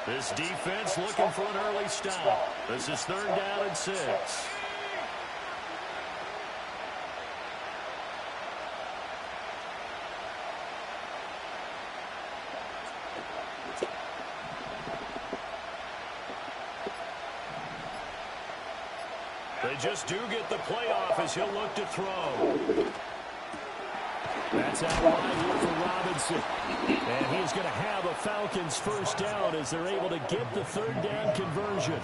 This defense looking for an early stop. This is 3rd down and 6. They just do get the playoff as he'll look to throw. That's out wide here for Robinson. And he's going to have a Falcons first down as they're able to get the 3rd down conversion.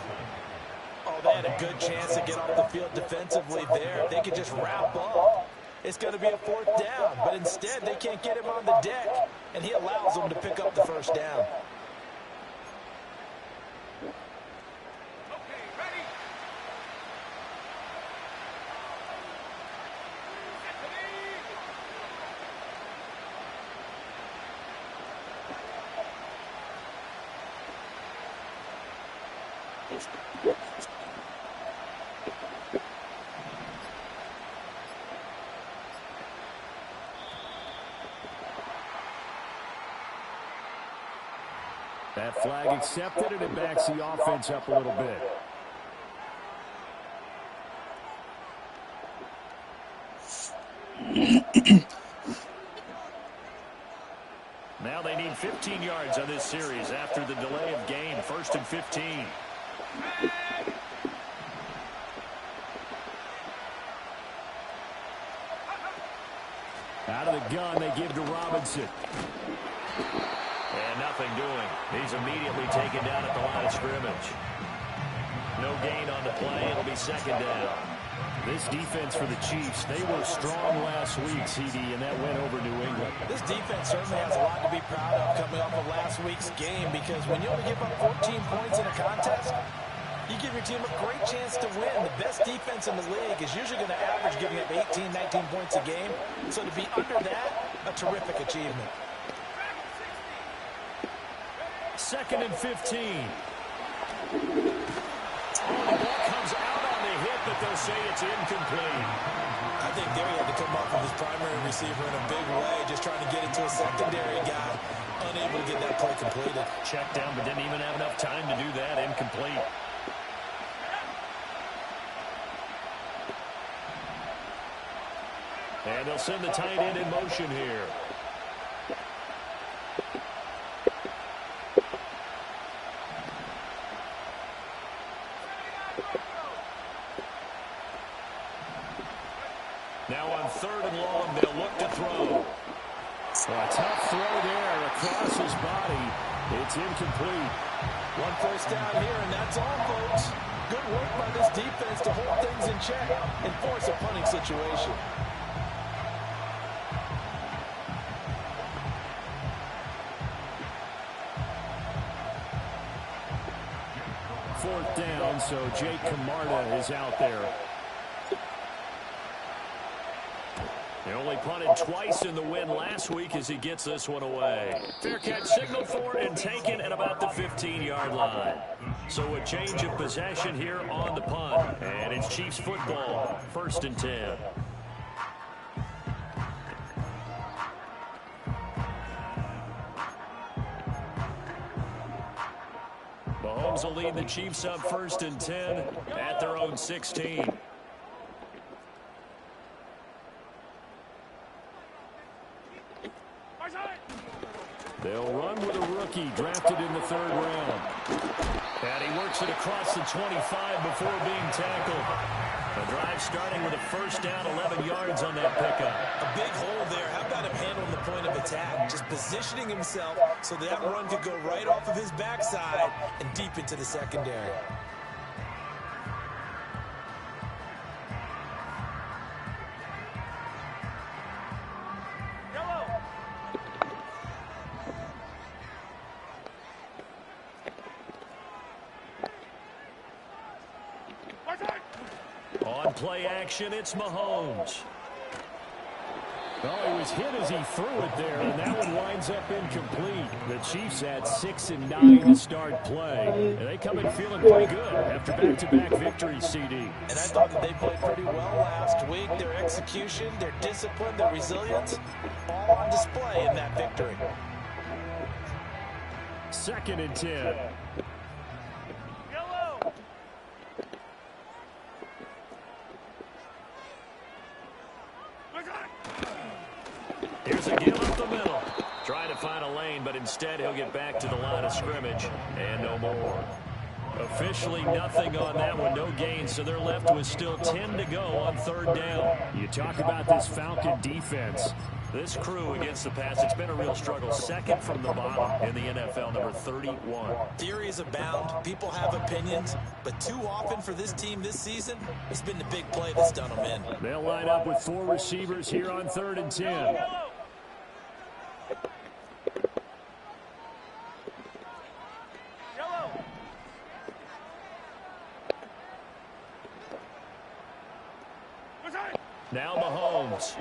Oh, they had a good chance to get off the field defensively there. If they could just wrap up, it's going to be a 4th down. But instead, they can't get him on the deck, and he allows them to pick up the first down. That flag accepted, and it backs the offense up a little bit. Now they need 15 yards on this series after the delay of game. 1st and 15. Out of the gun, they give to Robinson. And nothing doing. He's immediately taken down at the line of scrimmage. No gain on the play. It'll be 2nd down. This defense for the Chiefs, they were strong last week, CD, and that went over New England. This defense certainly has a lot to be proud of coming off of last week's game, because when you only give up 14 points in a contest, you give your team a great chance to win. The best defense in the league is usually going to average giving up 18, 19 points a game. So to be under that, a terrific achievement. 2nd and 15. The ball comes out on the hit, but they'll say it's incomplete. I think there he had to come off of his primary receiver in a big way, just trying to get it to a secondary guy, unable to get that play completed. Checked down, but didn't even have enough time to do that. Incomplete. And they'll send the tight end in motion here. Now on 3rd and long, they'll look to throw. A tough throw there across his body. It's incomplete. 1 first down here, and that's all, folks. Good work by this defense to hold things in check and force a punting situation. Fourth down, so Jake Camarda is out there. They only punted twice in the win last week as he gets this one away. Fair catch signaled for and taken at about the 15-yard line. So a change of possession here on the punt. And it's Chiefs football, 1st and 10. Mahomes will lead the Chiefs up 1st and 10 at their own 16. They'll run with a rookie drafted in the 3rd round. And he works it across the 25 before being tackled. The drive starting with a first down, 11 yards on that pickup. A big hole there. How about him handling the point of attack? Just positioning himself so that run could go right off of his backside and deep into the secondary. On play action, it's Mahomes. Oh, he was hit as he threw it there, and that one winds up incomplete. The Chiefs had 6 and 9 to start play, and they come in feeling pretty good after back-to-back victories, CD. And I thought that they played pretty well last week. Their execution, their discipline, their resilience, all on display in that victory. 2nd and 10. Here's a give up the middle. Trying to find a lane, but instead he'll get back to the line of scrimmage and no more. Officially nothing on that one, no gain, so they're left with still 10 to go on 3rd down. You talk about this Falcon defense. This crew against the pass, it's been a real struggle. 2nd from the bottom in the NFL, number 31. Theories abound. People have opinions. But too often for this team this season, it's been the big play that's done them in. They'll line up with 4 receivers here on 3rd and 10. Now Mahomes.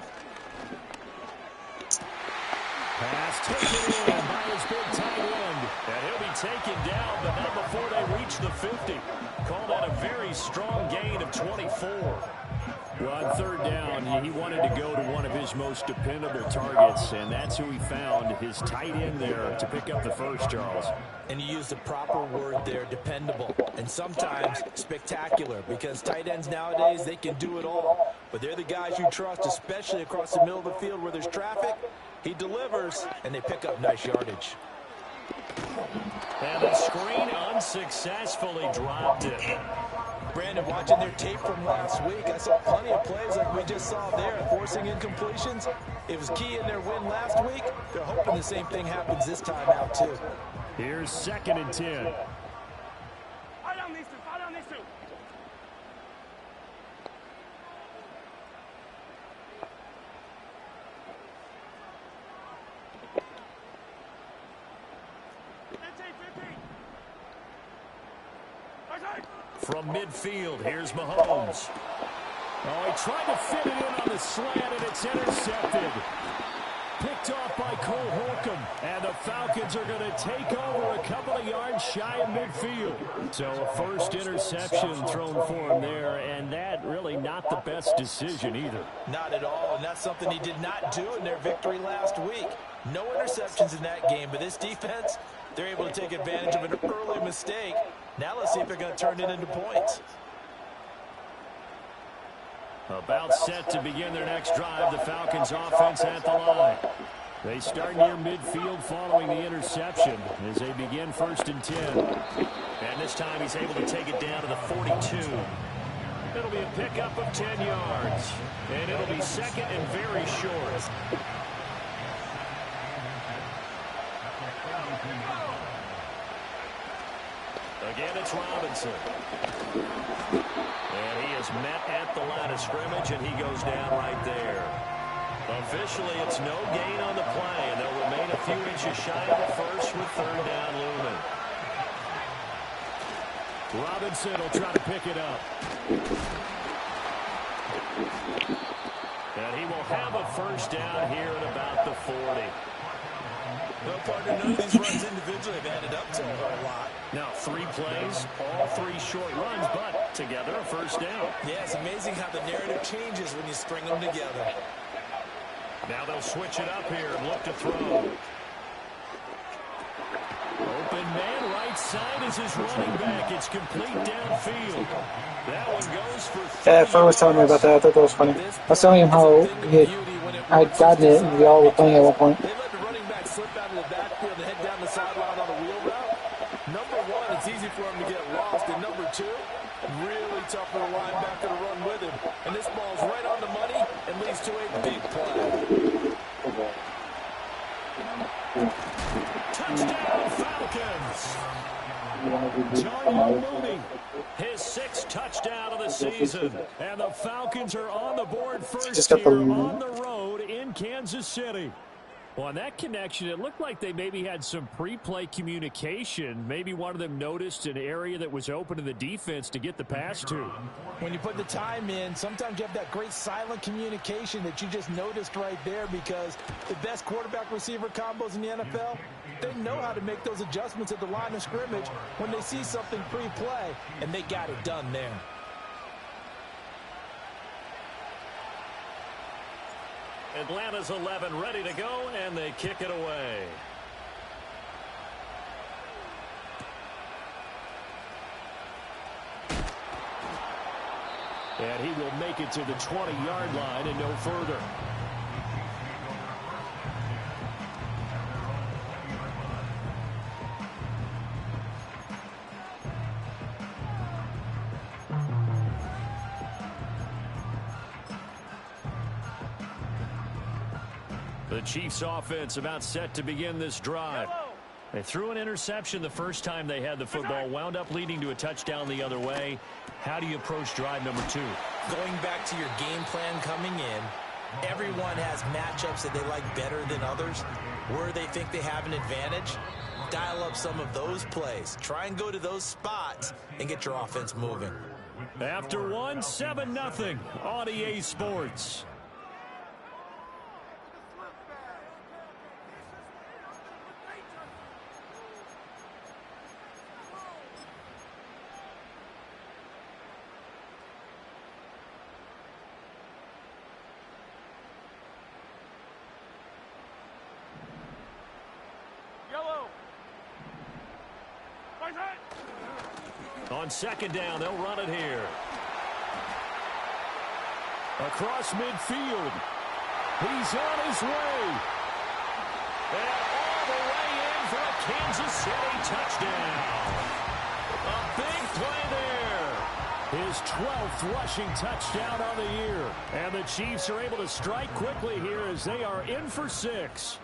Pass taken in by his big tight end. And he'll be taken down, but not before they reach the 50. Called that a very strong gain of 24. Well, on 3rd down, he wanted to go to one of his most dependable targets, and that's who he found, his tight end there, to pick up the first, Charles. And you used the proper word there, dependable, and sometimes spectacular, because tight ends nowadays, they can do it all. But they're the guys you trust, especially across the middle of the field where there's traffic. He delivers, and they pick up nice yardage. And the screen unsuccessfully dropped it. Brandon, watching their tape from last week, I saw plenty of plays like we just saw there, forcing incompletions. It was key in their win last week. They're hoping the same thing happens this time out, too. Here's 2nd and 10. Fall down these two. Fall down these two. From midfield, here's Mahomes. Oh, he tried to fit it in on the slant, and it's intercepted. Picked off by Cole Holcomb, and the Falcons are going to take over a couple of yards shy of midfield. So a first interception thrown for him there, and that really not the best decision either. Not at all, and that's something he did not do in their victory last week. No interceptions in that game, but this defense, they're able to take advantage of an early mistake. Now let's see if they're going to turn it into points. About set to begin their next drive, the Falcons offense at the line. They start near midfield following the interception as they begin 1st and 10. And this time he's able to take it down to the 42. It'll be a pickup of 10 yards. And it'll be 2nd and very short. Again, it's Robinson. And he is met at the line of scrimmage, and he goes down right there. Officially, it's no gain on the play, and they'll remain a few inches shy of the first with 3rd down looming. Robinson will try to pick it up. And he will have a first down here at about the 40. Well, partner, none of these runs individually have added up to a whole lot. Now, 3 plays, all 3 short runs, but together a first down. Yeah, it's amazing how the narrative changes when you string them together. Now they'll switch it up here and look to throw. Open man, right side is his running back. It's complete downfield. That one goes for 3. Yeah, Fred was telling me about that. I thought that was funny. I was telling him how I'd gotten it and we all were playing at one point. They let the running back slip out of the backfield and head down the sideline on a wheel route. Number 1, it's easy for him to get lost. And number 2, really tough for the linebacker to run with him. And this ball's right on the money and leads to a big play. Touchdown, Falcons! Darnell Mooney, his 6th touchdown of the season. And the Falcons are on the board first here on the road in Kansas City. Well, on that connection, it looked like they maybe had some pre-play communication. Maybe one of them noticed an area that was open to the defense to get the pass to. When you put the time in, sometimes you have that great silent communication that you just noticed right there, because the best quarterback-receiver combos in the NFL, they know how to make those adjustments at the line of scrimmage when they see something pre-play, and they got it done there. Atlanta's 11 ready to go, and they kick it away. And he will make it to the 20-yard line and no further. The Chiefs offense about set to begin this drive. They threw an interception the first time they had the football, wound up leading to a touchdown the other way. How do you approach drive number 2? Going back to your game plan coming in, everyone has matchups that they like better than others. Where they think they have an advantage, dial up some of those plays. Try and go to those spots and get your offense moving. After one, 7-0 on EA Sports. On second down, they'll run it here. Across midfield. He's on his way. And all the way in for a Kansas City touchdown. A big play there. His 12th rushing touchdown on the year. And the Chiefs are able to strike quickly here as they are in for 6.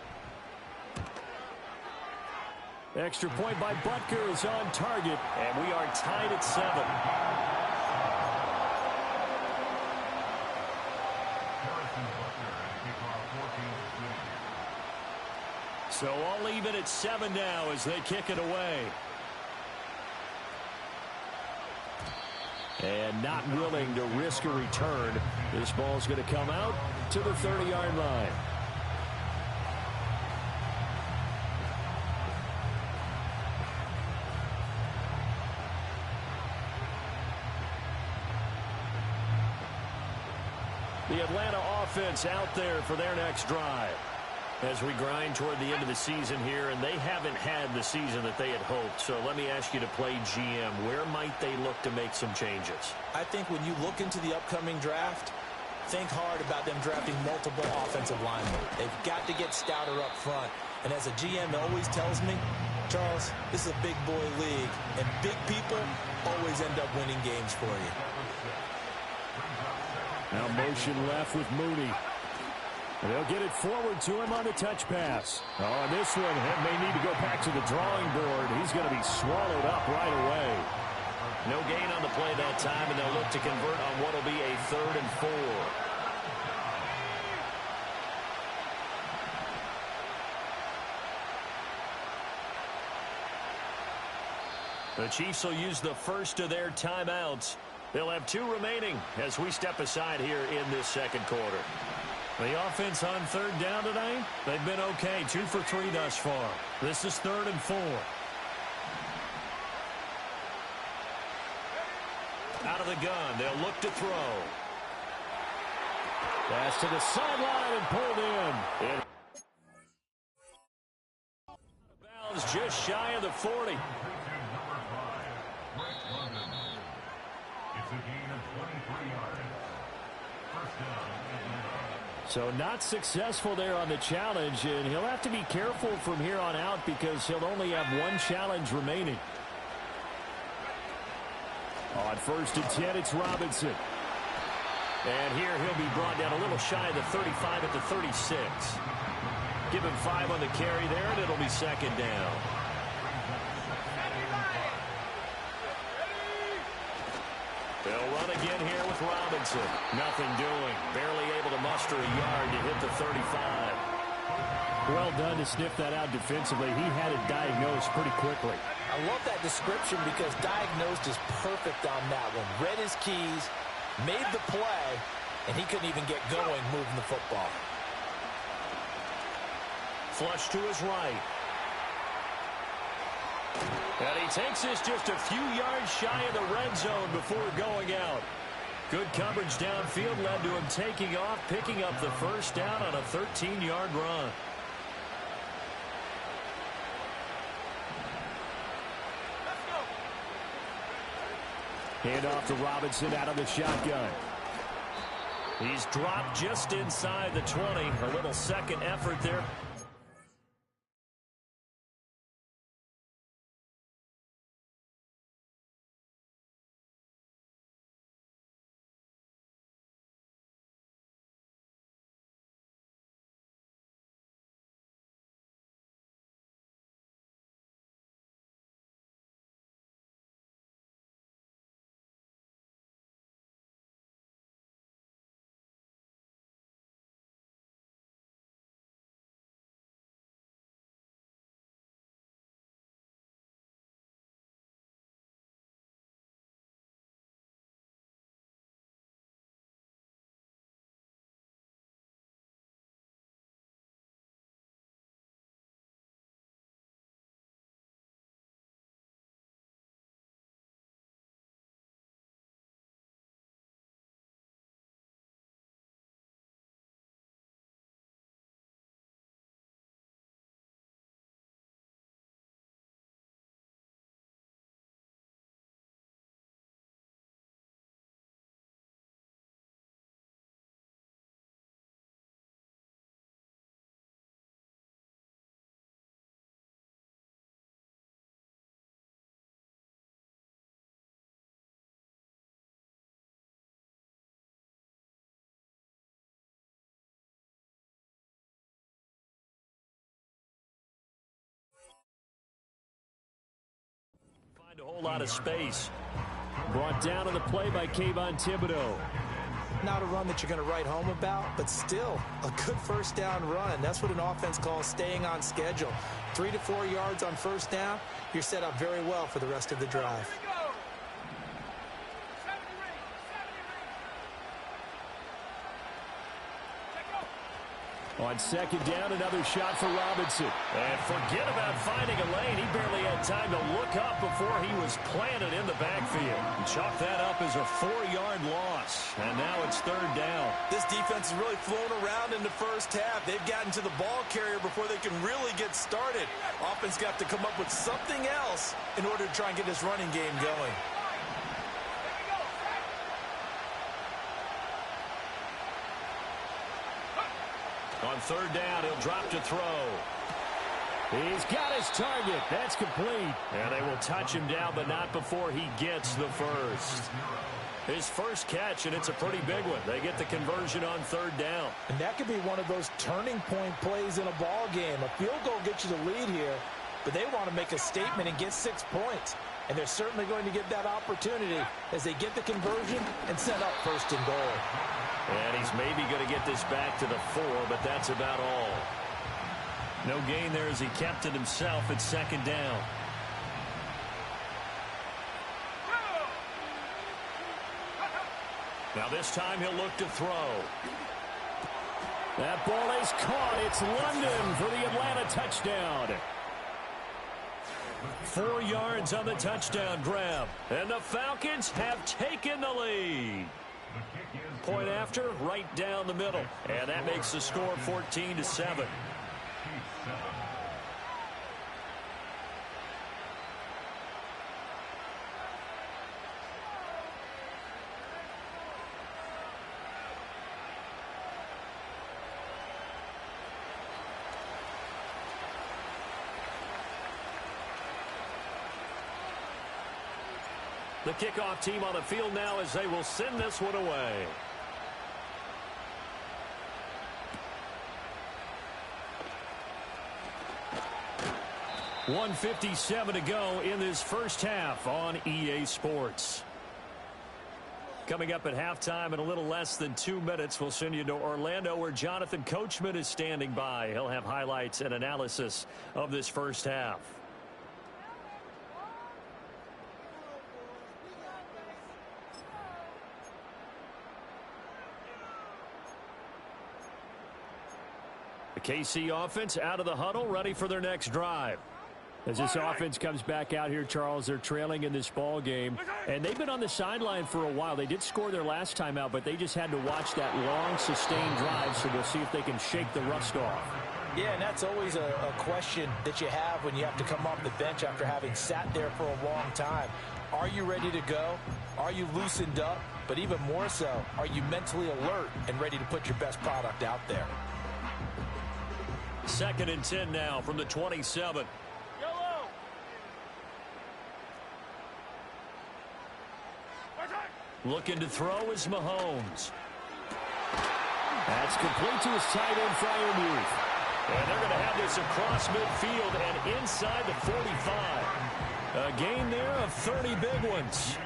Extra point by Butker is on target, and we are tied at 7. So all even at 7 now as they kick it away. And not willing to risk a return. This ball's going to come out to the 30-yard line. The Atlanta offense out there for their next drive. As we grind toward the end of the season here, and they haven't had the season that they had hoped. So let me ask you to play GM. Where might they look to make some changes? I think when you look into the upcoming draft, think hard about them drafting multiple offensive linemen. They've got to get stouter up front. And as a GM always tells me, Charles, this is a big boy league, and big people always end up winning games for you. Now motion left with Mooney. They'll get it forward to him on the touch pass. Oh, and this one may need to go back to the drawing board. He's going to be swallowed up right away. No gain on the play that time, and they'll look to convert on what will be a 3rd and 4. The Chiefs will use the first of their timeouts. They'll have 2 remaining as we step aside here in this second quarter. The offense on 3rd down tonight, they've been okay. 2 for 3 thus far. This is 3rd and 4. Out of the gun, they'll look to throw. Pass to the sideline and pulled in. Bounds just shy of the 40. So not successful there on the challenge, and he'll have to be careful from here on out because he'll only have 1 challenge remaining. On 1st and 10, it's Robinson. And here he'll be brought down a little shy of the 35 at the 36. Give him 5 on the carry there, and it'll be 2nd down. They'll run again here with Robinson. Nothing doing. Barely able to muster a yard to hit the 35. Well done to sniff that out defensively. He had it diagnosed pretty quickly. I love that description because diagnosed is perfect on that one. Read his keys, made the play, and he couldn't even get going moving the football. Flush to his right. And he takes this just a few yards shy of the red zone before going out. Good coverage downfield led to him taking off, picking up the first down on a 13-yard run. Hand off to Robinson out of the shotgun. He's dropped just inside the 20. A little second effort there. A whole lot of space. Brought down on the play by Kayvon Thibodeau. Not a run that you're going to write home about, but still a good first down run. That's what an offense calls staying on schedule. 3 to 4 yards on first down, you're set up very well for the rest of the drive. On second down, another shot for Robinson. And forget about finding a lane. He barely had time to look up before he was planted in the backfield. Chalk that up as a 4-yard loss. And now it's third down. This defense has really flown around in the first half. They've gotten to the ball carrier before they can really get started. Offense got to come up with something else in order to try and get this running game going. On third down, he'll drop to throw. He's got his target. That's complete. And they will touch him down, but not before he gets the first. His first catch, and it's a pretty big one. They get the conversion on third down. And that could be one of those turning point plays in a ball game. A field goal gets you the lead here, but they want to make a statement and get 6 points. And they're certainly going to get that opportunity as they get the conversion and set up first and goal. And he's maybe going to get this back to the 4, but that's about all. No gain there as he kept it himself at second down. Now this time he'll look to throw. That ball is caught. It's London for the Atlanta touchdown. 4 yards on the touchdown grab. And the Falcons have taken the lead. Point after, right down the middle. And that makes the score 14-7. The kickoff team on the field now as they will send this one away. .157 to go in this first half on EA Sports. Coming up at halftime in a little less than 2 minutes, we'll send you to Orlando where Jonathan Coachman is standing by. He'll have highlights and analysis of this first half. The KC offense out of the huddle, ready for their next drive. As this offense comes back out here, Charles, they're trailing in this ball game, and they've been on the sideline for a while. They did score their last time out, but they just had to watch that long, sustained drive, so we'll see if they can shake the rust off. Yeah, and that's always a question that you have when you have to come off the bench after having sat there for a long time. Are you ready to go? Are you loosened up? But even more so, are you mentally alert and ready to put your best product out there? 2nd and 10 now from the 27. Yellow. Looking to throw is Mahomes. That's complete to his tight end, Freiermuth. And they're going to have this across midfield and inside the 45. A gain there of 30 big ones.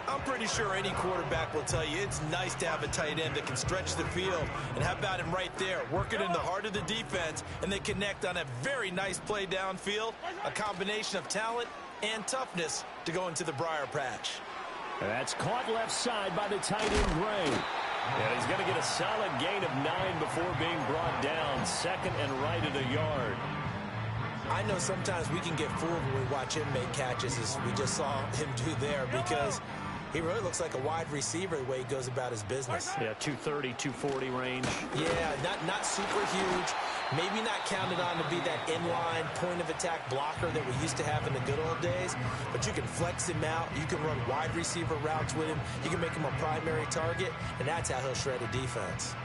I'm pretty sure any quarterback will tell you it's nice to have a tight end that can stretch the field. And how about him right there, working in the heart of the defense, and they connect on a very nice play downfield, a combination of talent and toughness to go into the briar patch. That's caught left side by the tight end, Gray. And he's going to get a solid gain of 9 before being brought down. 2nd and right at a yard. I know sometimes we can get fooled when we watch him make catches, as we just saw him do there, because he really looks like a wide receiver the way he goes about his business. Yeah, 230, 240 range. Yeah, not super huge. Maybe not counted on to be that inline point-of-attack blocker that we used to have in the good old days, but you can flex him out. You can run wide receiver routes with him. You can make him a primary target, and that's how he'll shred a defense.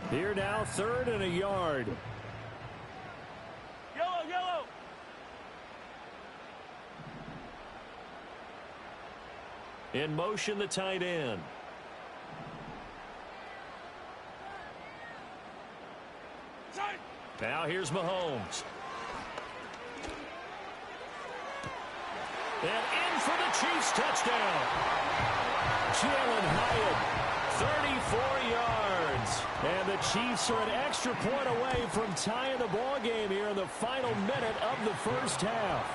Here now, 3rd and a yard. Yellow, yellow. In motion, the tight end. Side. Now here's Mahomes. And in for the Chiefs touchdown. Jalen Hyatt, 34 yards. And the Chiefs are an extra point away from tying the ball game here in the final minute of the first half.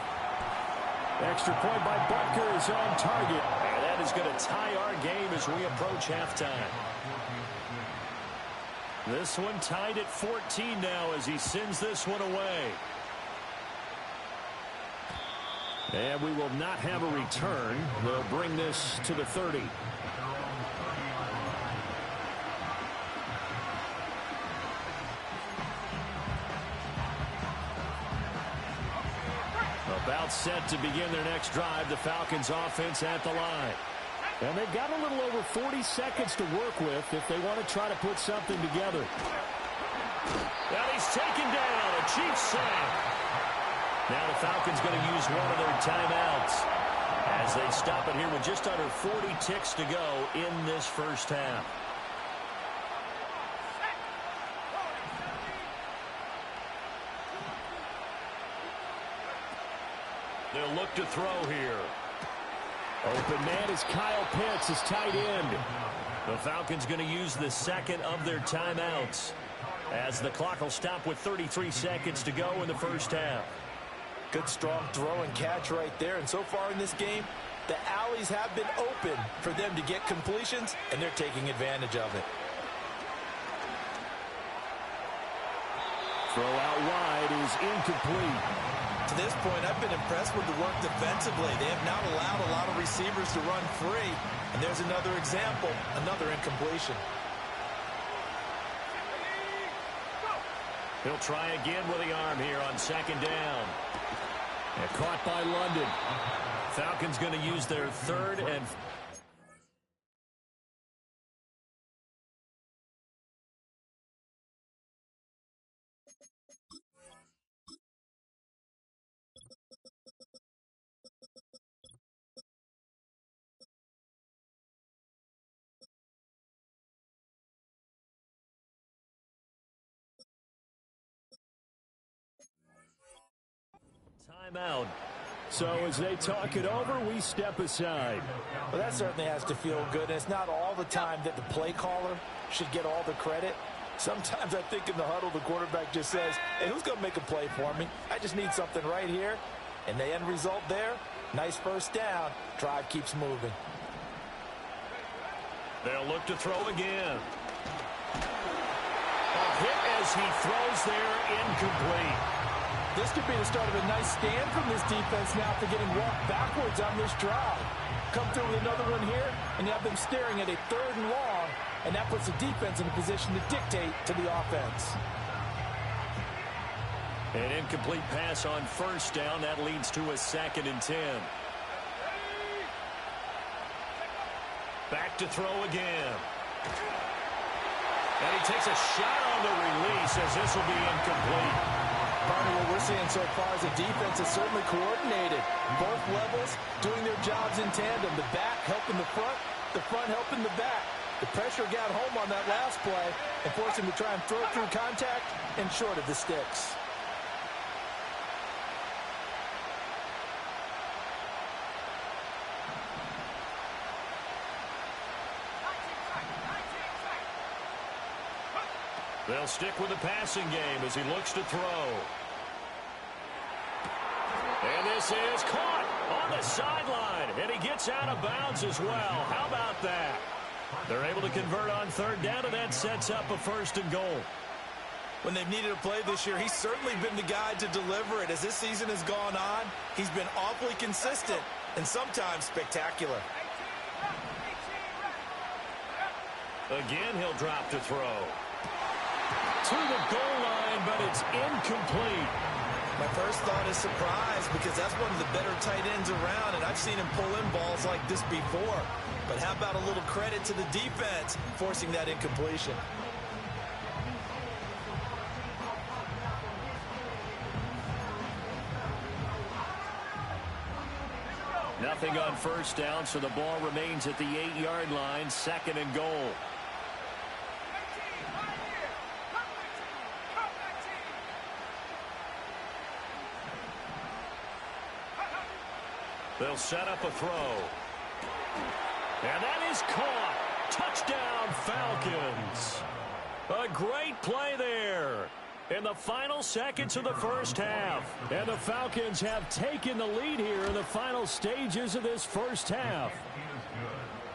Extra point by Butker is on target. And that is going to tie our game as we approach halftime. This one tied at 14 now as he sends this one away. And we will not have a return. They'll bring this to the 30. About set to begin their next drive, the Falcons offense at the line. And they've got a little over 40 seconds to work with if they want to try to put something together. Now he's taken down, a Chiefs sack. Now the Falcons going to use one of their timeouts as they stop it here with just under 40 ticks to go in this first half. They'll look to throw here. Open man is Kyle Pitts, his tight end. The Falcons going to use the 2nd of their timeouts as the clock will stop with 33 seconds to go in the first half. Good strong throw and catch right there. And so far in this game, the alleys have been open for them to get completions, and they're taking advantage of it. Throw out wide is incomplete. To this point, I've been impressed with the work defensively. They have not allowed a lot of receivers to run free. And there's another example, another incompletion. He'll try again with the arm here on 2nd down. And caught by London. Falcons going to use their 3rd and... timeout. So as they talk it over, we step aside. Well, that certainly has to feel good. And it's not all the time that the play caller should get all the credit. Sometimes I think in the huddle, the quarterback just says, hey, who's going to make a play for me? I just need something right here. And the end result there, nice first down. Drive keeps moving. They'll look to throw again. A hit as he throws there, incomplete. This could be the start of a nice stand from this defense now after getting walked backwards on this drive. Come through with another one here, and you have them staring at a 3rd and long and that puts the defense in a position to dictate to the offense. An incomplete pass on first down. That leads to a 2nd and 10. Back to throw again. And he takes a shot on the release as this will be incomplete. Partner, what we're seeing so far is the defense is certainly coordinated. Both levels doing their jobs in tandem. The back helping the front helping the back. The pressure got home on that last play and forced him to try and throw through contact and short of the sticks. They'll stick with the passing game as he looks to throw. And this is caught on the sideline. And he gets out of bounds as well. How about that? They're able to convert on 3rd down, and that sets up a 1st and goal. When they've needed a play this year, he's certainly been the guy to deliver it. As this season has gone on, he's been awfully consistent and sometimes spectacular. Again, he'll drop to throw. To the goal line, but it's incomplete. My first thought is surprise because that's one of the better tight ends around, and I've seen him pull in balls like this before. But how about a little credit to the defense forcing that incompletion? Nothing on first down, so the ball remains at the 8-yard line, 2nd and goal. They'll set up a throw. And that is caught. Touchdown, Falcons. A great play there in the final seconds of the first half. And the Falcons have taken the lead here in the final stages of this first half.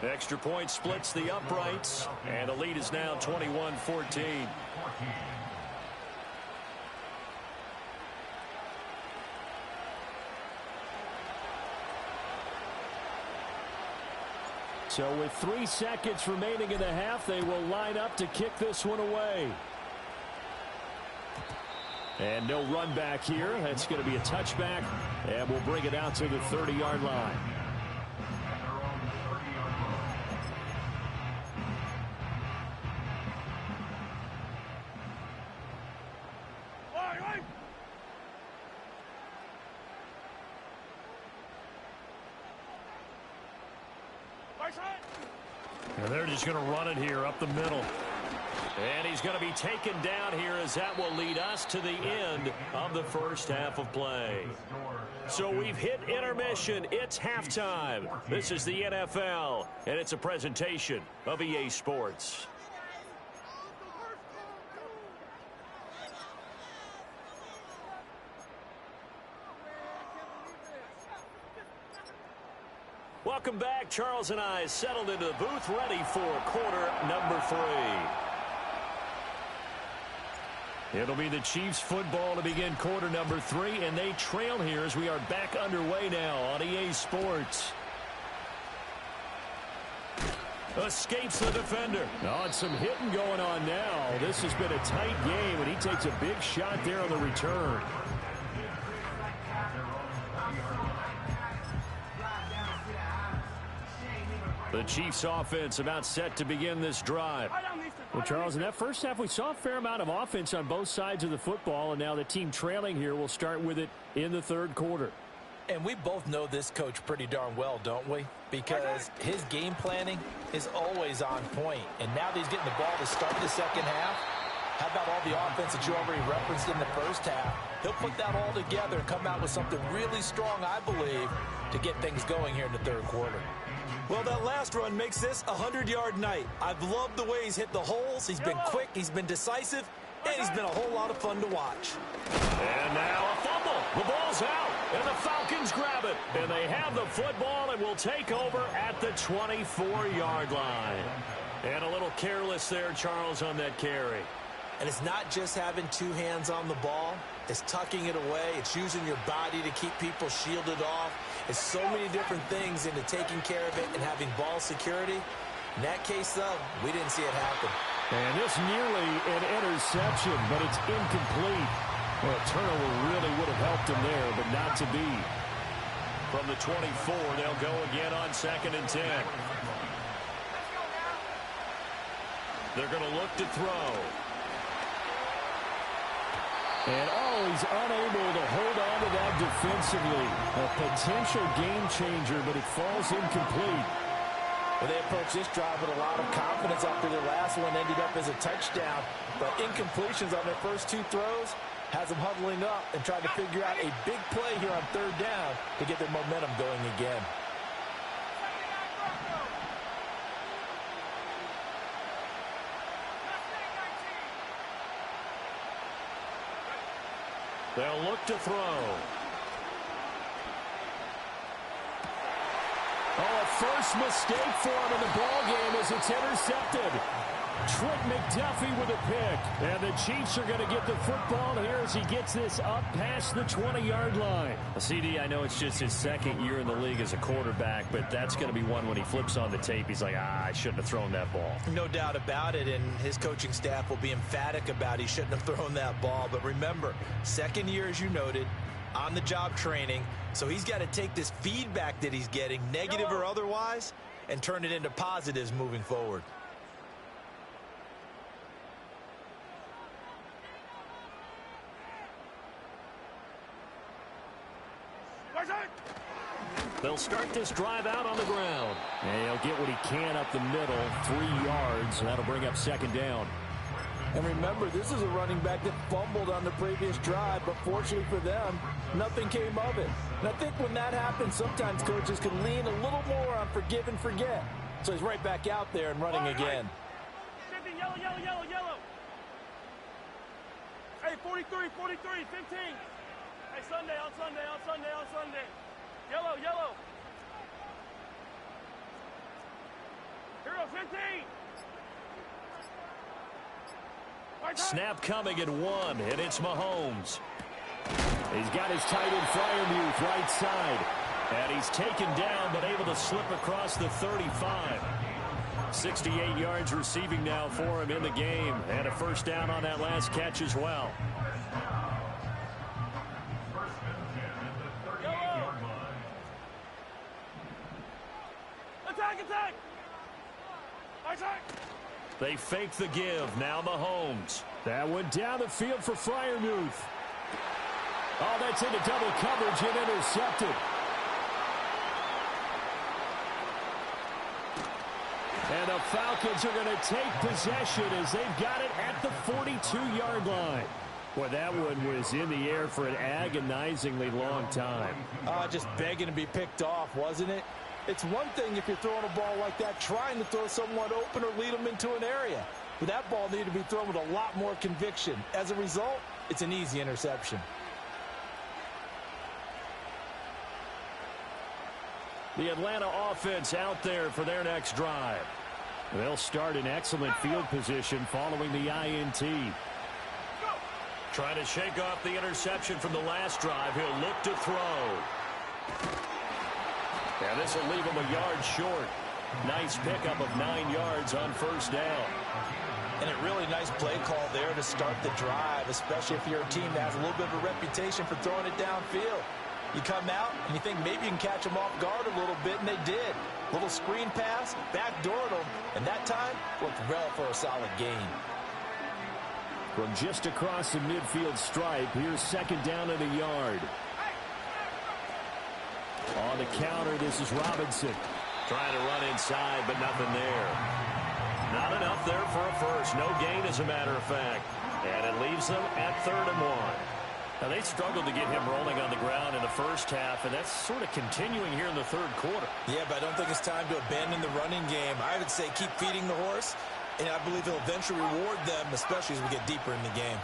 Extra point splits the uprights, and the lead is now 21-14. So with 3 seconds remaining in the half, they will line up to kick this one away. And no run back here. That's going to be a touchback, and we'll bring it out to the 30-yard line. And they're just going to run it here up the middle. And he's going to be taken down here as that will lead us to the end of the first half of play. So we've hit intermission. It's halftime. This is the NFL, and it's a presentation of EA Sports. Welcome back. Charles and I settled into the booth, ready for quarter number 3. It'll be the Chiefs football to begin quarter number 3, and they trail here as we are back underway now on EA Sports. Escapes the defender. Oh, and some hitting going on now. This has been a tight game, and he takes a big shot there on the return. The Chiefs offense about set to begin this drive. Well, Charles, in that first half, we saw a fair amount of offense on both sides of the football, and now the team trailing here will start with it in the third quarter. And we both know this coach pretty darn well, don't we? Because his game planning is always on point. And now that he's getting the ball to start the second half, how about all the offense that you already referenced in the first half? He'll put that all together and come out with something really strong, I believe, to get things going here in the third quarter. Well, that last run makes this a 100-yard night. I've loved the way he's hit the holes. He's been quick, he's been decisive, and he's been a whole lot of fun to watch. And now a fumble. The ball's out, and the Falcons grab it. And they have the football and will take over at the 24-yard line. And a little careless there, Charles, on that carry. And it's not just having two hands on the ball. It's tucking it away. It's using your body to keep people shielded off. It's so many different things into taking care of it and having ball security. In that case, though, we didn't see it happen. And this nearly an interception, but it's incomplete. Well, a turnover really would have helped him there, but not to be. From the 24, they'll go again on 2nd and 10. They're going to look to throw. And, he's unable to hold on to that defensively. A potential game changer, but it falls incomplete. Well, they approached this drive with a lot of confidence after their last one ended up as a touchdown. But incompletions on their first 2 throws has them huddling up and trying to figure out a big play here on 3rd down to get their momentum going again. They'll look to throw. A first mistake for him in the ballgame as it's intercepted. Trent McDuffie with a pick. And the Chiefs are going to get the football here as he gets this up past the 20-yard line. CD, I know it's just his 2nd year in the league as a quarterback, but that's going to be one when he flips on the tape. He's like, I shouldn't have thrown that ball. No doubt about it, and his coaching staff will be emphatic about he shouldn't have thrown that ball. But remember, 2nd year, as you noted, on-the-job training. So he's got to take this feedback that he's getting, negative or otherwise, and turn it into positives moving forward. They'll start this drive out on the ground. And he'll get what he can up the middle, 3 yards, and that'll bring up 2nd down. And remember, this is a running back that fumbled on the previous drive, but fortunately for them, nothing came of it. And I think when that happens, sometimes coaches can lean a little more on forgive and forget. So he's right back out there and running again. Yellow, yellow, yellow, yellow. Hey, 43, 43, 15. Hey, Sunday, on Sunday, on Sunday, on Sunday. Yellow, yellow. Hero, 15. Snap coming at 1, and it's Mahomes. He's got his tight end Freiermuth right side. And he's taken down, but able to slip across the 35. 68 yards receiving now for him in the game. And a first down on that last catch as well. Attack, attack! Attack! They fake the give. Now Mahomes. That went down the field for Freiermuth. Oh, that's into double coverage and intercepted. And the Falcons are going to take possession as they've got it at the 42-yard line. Boy, that one was in the air for an agonizingly long time. Just begging to be picked off, wasn't it? It's one thing if you're throwing a ball like that, trying to throw someone open or lead them into an area. But that ball needed to be thrown with a lot more conviction. As a result, it's an easy interception. The Atlanta offense out there for their next drive. They'll start in excellent field position following the INT. Trying to shake off the interception from the last drive. He'll look to throw. And this will leave him a yard short. Nice pickup of 9 yards on first down. And a really nice play call there to start the drive, especially if you're a team that has a little bit of a reputation for throwing it downfield. You come out and you think maybe you can catch them off guard a little bit, and they did. Little screen pass, backdoored them, and that time looked well for a solid gain. From just across the midfield stripe, here's second down and a yard. On the counter, this is Robinson. Trying to run inside, but nothing there. Not enough there for a first. No gain, as a matter of fact. And it leaves them at 3rd and 1. Now, they struggled to get him rolling on the ground in the first half, and that's sort of continuing here in the 3rd quarter. Yeah, but I don't think it's time to abandon the running game. I would say keep feeding the horse, and I believe he'll eventually reward them, especially as we get deeper in the game.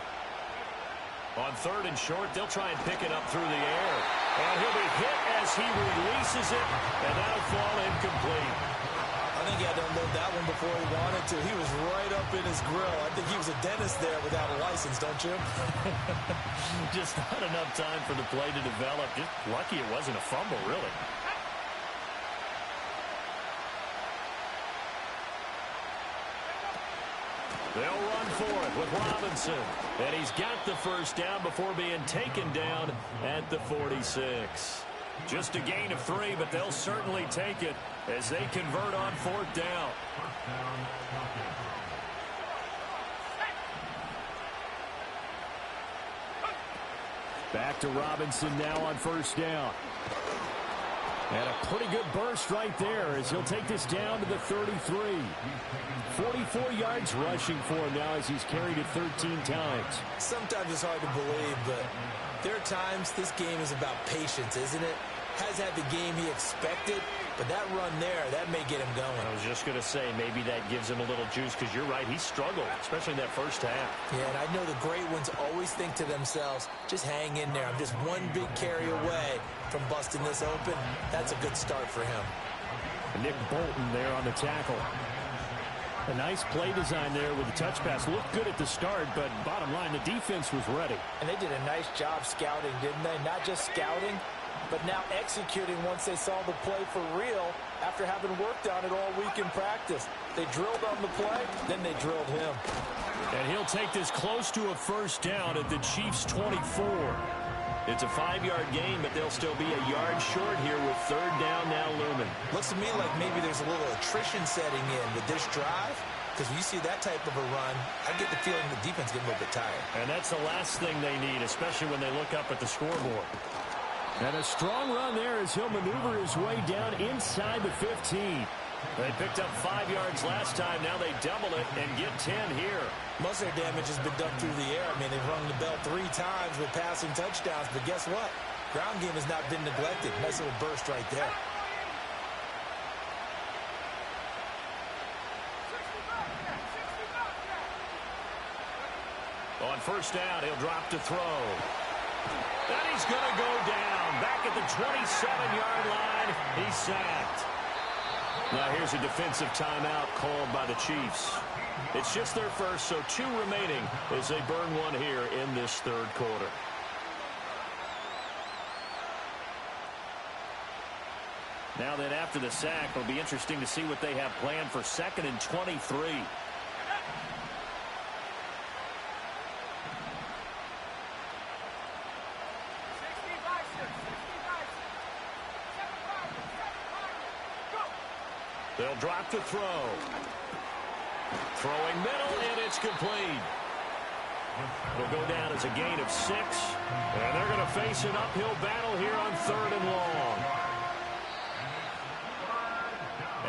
On 3rd and short, they'll try and pick it up through the air. And he'll be hit as he releases it, and that'll fall incomplete. I think he had to unload that one before he wanted to. He was right up in his grill. I think he was a dentist there without a license, don't you? Just not enough time for the play to develop. Just lucky it wasn't a fumble, really. They'll run for it with Robinson. And he's got the first down before being taken down at the 46. Just a gain of 3, but they'll certainly take it as they convert on 4th down. Back to Robinson now on 1st down. And a pretty good burst right there as he'll take this down to the 33. 44 yards rushing for him now as he's carried it 13 times. Sometimes it's hard to believe, but there are times this game is about patience, isn't it? Has had the game he expected, but that run there, that may get him going. I was just going to say, maybe that gives him a little juice because you're right, he struggled, especially in that first half. Yeah, and I know the great ones always think to themselves, just hang in there. I'm just one big carry away from busting this open. That's a good start for him. Nick Bolton there on the tackle. A nice play design there with the touch pass. Looked good at the start, but bottom line, the defense was ready. And they did a nice job scouting, didn't they? Not just scouting, but now executing once they saw the play for real after having worked on it all week in practice. They drilled on the play, then they drilled him. And he'll take this close to a first down at the Chiefs' 24. It's a 5-yard gain, but they'll still be a yard short here with 3rd down now looming. Looks to me like maybe there's a little attrition setting in with this drive, because when you see that type of a run, I get the feeling the defense getting a little bit tired. And that's the last thing they need, especially when they look up at the scoreboard. And a strong run there as he'll maneuver his way down inside the 15. They picked up 5 yards last time. Now they double it and get 10 here. Most of their damage has been done through the air. I mean, they've rung the bell 3 times with passing touchdowns. But guess what? Ground game has not been neglected. Nice little burst right there. On 1st down, he'll drop to throw. And he's going to go down. Back at the 27-yard line. He's sacked. Now here's a defensive timeout called by the Chiefs. It's just their first, so 2 remaining as they burn 1 here in this 3rd quarter. Now then, after the sack, it'll be interesting to see what they have planned for 2nd and 23. They'll drop to throw. Throwing middle, and it's complete. It'll go down as a gain of 6. And they're going to face an uphill battle here on 3rd and long.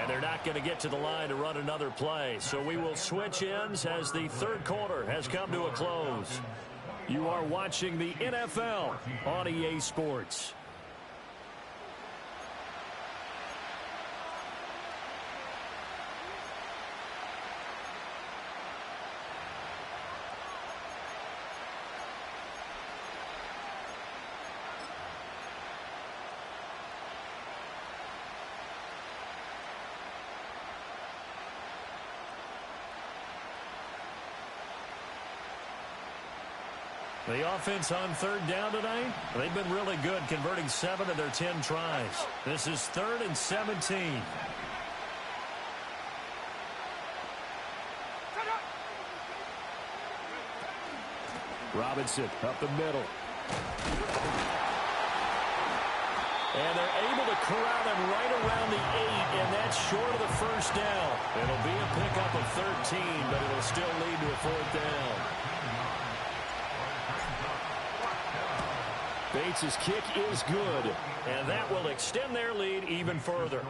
And they're not going to get to the line to run another play. So we will switch ends as the 3rd quarter has come to a close. You are watching the NFL on EA Sports. The offense on 3rd down tonight, they've been really good, converting 7 of their 10 tries. This is 3rd and 17. Robinson up the middle. And they're able to corral him right around the 8, and that's short of the first down. It'll be a pickup of 13, but it'll still lead to a 4th down. Bates' kick is good, and that will extend their lead even further.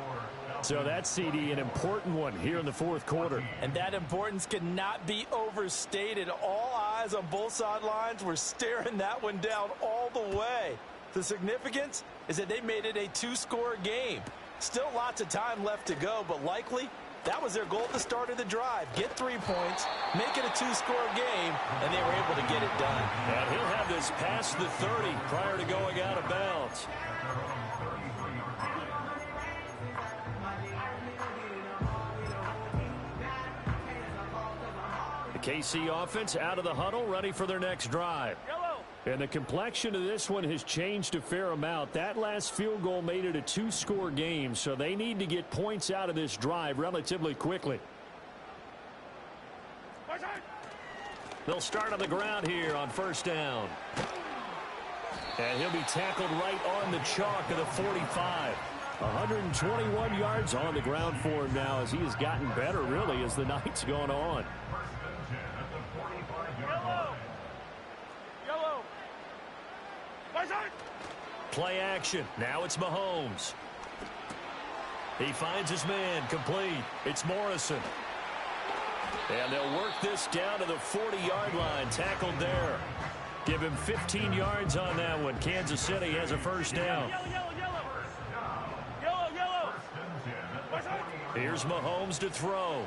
So that's, CD, an important one here in the 4th quarter. And that importance cannot be overstated. All eyes on both sidelines were staring that one down all the way. The significance is that they made it a 2-score game. Still lots of time left to go, but likely that was their goal at the start of the drive. Get 3 points, make it a 2-score game, and they were able to get it done. And he'll have this past the 30 prior to going out of bounds. The KC offense out of the huddle, ready for their next drive. And the complexion of this one has changed a fair amount. That last field goal made it a 2-score game, so they need to get points out of this drive relatively quickly. They'll start on the ground here on first down. And he'll be tackled right on the chalk of the 45. 121 yards on the ground for him now as he has gotten better, really, as the night's gone on. Yellow. Play action. Now it's Mahomes. He finds his man. Complete. It's Morrison. And they'll work this down to the 40-yard line. Tackled there. Give him 15 yards on that one. Kansas City has a first down. Yellow. Here's Mahomes to throw.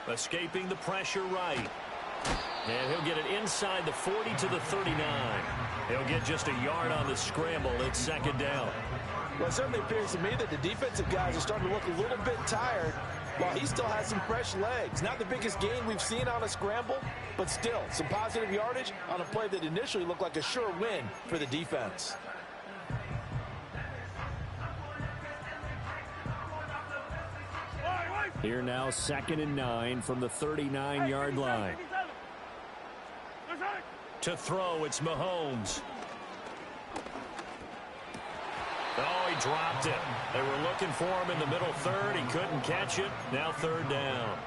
Escaping the pressure right. And he'll get it inside the 40 to the 39. He'll get just a yard on the scramble. It's second down. Well, it certainly appears to me that the defensive guys are starting to look a little bit tired while he still has some fresh legs. Not the biggest gain we've seen on a scramble, but still some positive yardage on a play that initially looked like a sure win for the defense. Here now, 2nd and 9 from the 39-yard line. To throw, it's Mahomes. Oh, he dropped it. They were looking for him in the middle third. He couldn't catch it. Now third down.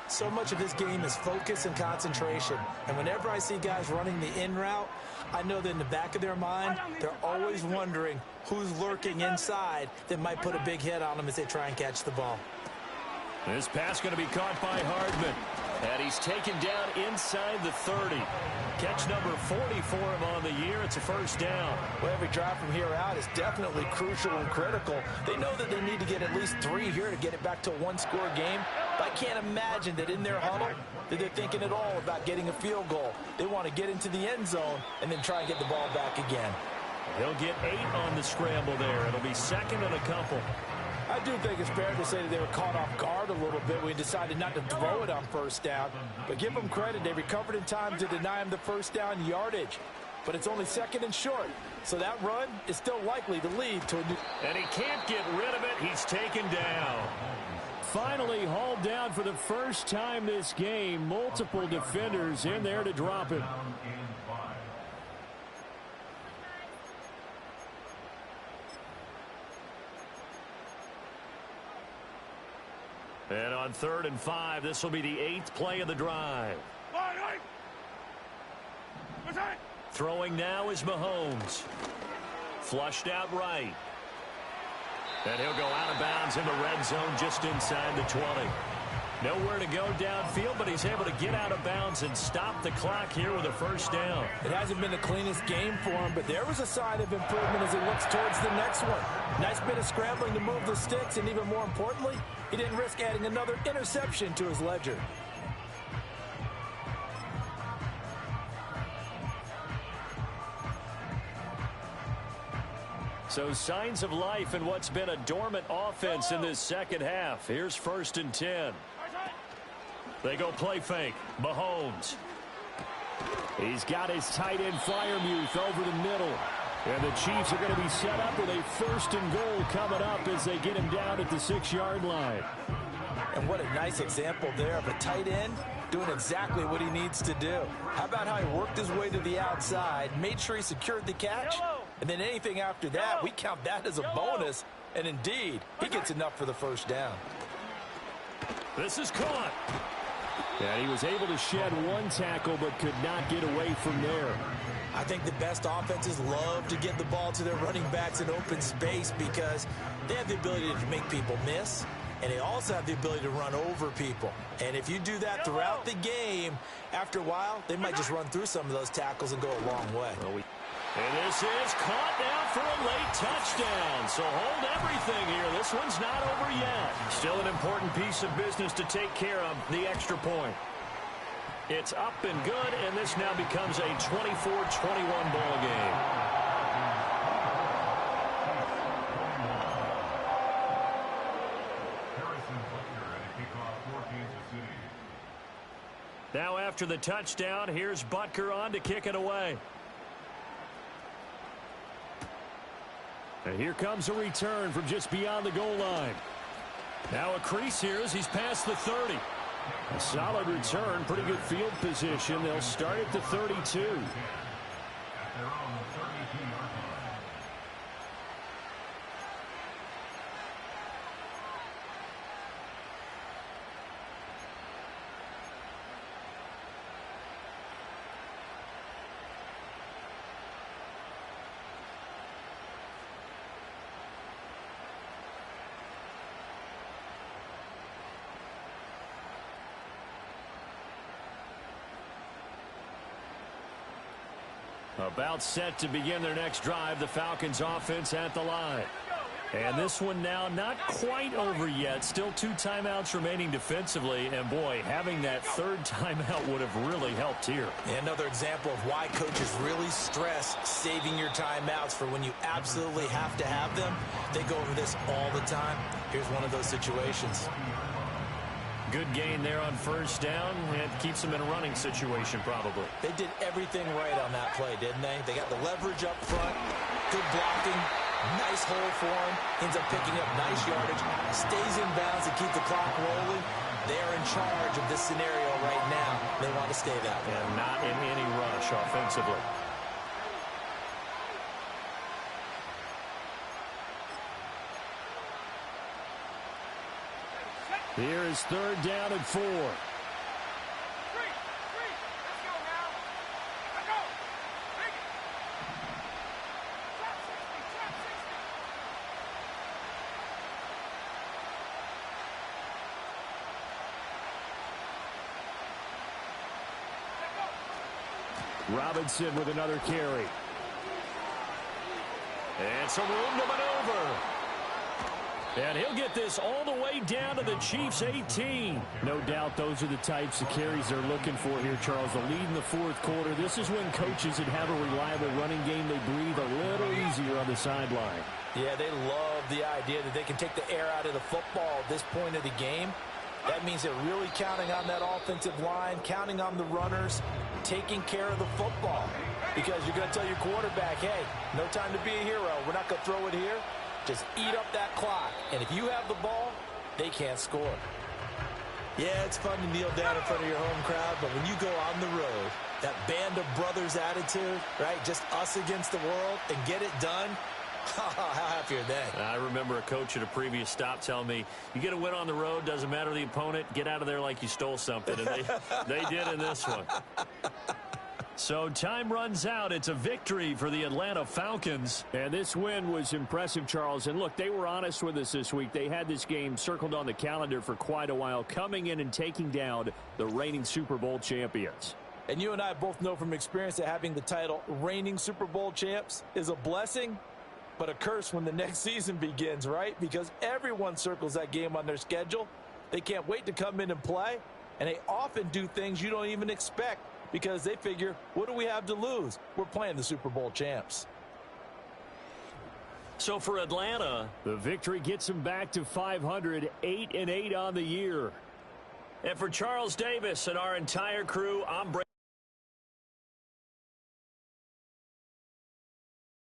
So much of this game is focus and concentration. And whenever I see guys running the in route, I know that in the back of their mind, they're always wondering who's lurking inside that might put a big hit on them as they try and catch the ball. This pass going to be caught by Hardman. And he's taken down inside the 30. Catch number 40 for him on the year. It's a first down. Well, every drive from here out is definitely crucial and critical. They know that they need to get at least 3 here to get it back to a one-score game. But I can't imagine that in their huddle that they're thinking at all about getting a field goal. They want to get into the end zone and then try and get the ball back again. He'll get 8 on the scramble there. It'll be second and a couple. I do think it's fair to say that they were caught off guard a little bit when he decided not to throw it on first down. But give them credit. They recovered in time to deny him the first down yardage. But it's only second and short. So that run is still likely to lead to a new... And he can't get rid of it. He's taken down. Finally hauled down for the first time this game. Multiple defenders in there to drop him. And on 3rd and 5, this will be the 8th play of the drive. Throwing now is Mahomes. Flushed out right. And he'll go out of bounds in the red zone just inside the 20. Nowhere to go downfield, but he's able to get out of bounds and stop the clock here with a first down. It hasn't been the cleanest game for him, but there was a sign of improvement as he looks towards the next one. Nice bit of scrambling to move the sticks, and even more importantly, he didn't risk adding another interception to his ledger. So signs of life in what's been a dormant offense in this second half. Here's 1st and 10. They go play fake. Mahomes. He's got his tight end Fryermuth over the middle. And the Chiefs are going to be set up with a 1st and goal coming up as they get him down at the 6-yard line. And what a nice example there of a tight end doing exactly what he needs to do. How about how he worked his way to the outside, made sure he secured the catch, and then anything after that, we count that as a bonus. And indeed, he gets enough for the first down. This is caught. And he was able to shed one tackle but could not get away from there. I think the best offenses love to get the ball to their running backs in open space because they have the ability to make people miss, and they also have the ability to run over people. And if you do that throughout the game, after a while, they might just run through some of those tackles and go a long way. And this is caught now for a late touchdown. So hold everything here. This one's not over yet. Still an important piece of business to take care of, the extra point. It's up and good, and this now becomes a 24-21 ball game. Now after the touchdown, here's Butker on to kick it away. And here comes a return from just beyond the goal line. Now a crease here as he's past the 30. A solid return, pretty good field position. They'll start at the 32. About set to begin their next drive, the Falcons offense at the line. And this one now not quite over yet. Still 2 timeouts remaining defensively. And, boy, having that 3rd timeout would have really helped here. Another example of why coaches really stress saving your timeouts for when you absolutely have to have them. They go over this all the time. Here's one of those situations. Good gain there on 1st down. It keeps them in a running situation probably. They did everything right on that play, didn't they? They got the leverage up front, good blocking, nice hole for him, ends up picking up nice yardage, stays in bounds to keep the clock rolling. They're in charge of this scenario right now. They want to stay that way. And not in any rush offensively. Here is 3rd down and 4. Let's go now. Let's go. Take it. Trap 60, trap 60. Robinson with another carry. And some room to maneuver. And he'll get this all the way down to the Chiefs' 18. No doubt those are the types of carries they're looking for here, Charles. The lead in the 4th quarter. This is when coaches that have a reliable running game, they breathe a little easier on the sideline. Yeah, they love the idea that they can take the air out of the football at this point of the game. That means they're really counting on that offensive line, counting on the runners, taking care of the football. Because you're going to tell your quarterback, hey, no time to be a hero. We're not going to throw it here. Just eat up that clock. And if you have the ball, they can't score. Yeah, it's fun to kneel down in front of your home crowd, but when you go on the road, that band of brothers attitude, right, just us against the world, and get it done, how happy are they? I remember a coach at a previous stop telling me, you get a win on the road, doesn't matter the opponent, get out of there like you stole something. And they did in this one. So time runs out. It's a victory for the Atlanta Falcons. And this win was impressive, Charles. And look, they were honest with us this week. They had this game circled on the calendar for quite a while, coming in and taking down the reigning Super Bowl champions. And you and I both know from experience that having the title reigning Super Bowl champs is a blessing, but a curse when the next season begins, right? Because everyone circles that game on their schedule. They can't wait to come in and play, and they often do things you don't even expect because they figure, what do we have to lose? We're playing the Super Bowl champs. So for Atlanta, the victory gets them back to 500, 8-8 on the year. And for Charles Davis and our entire crew, I'm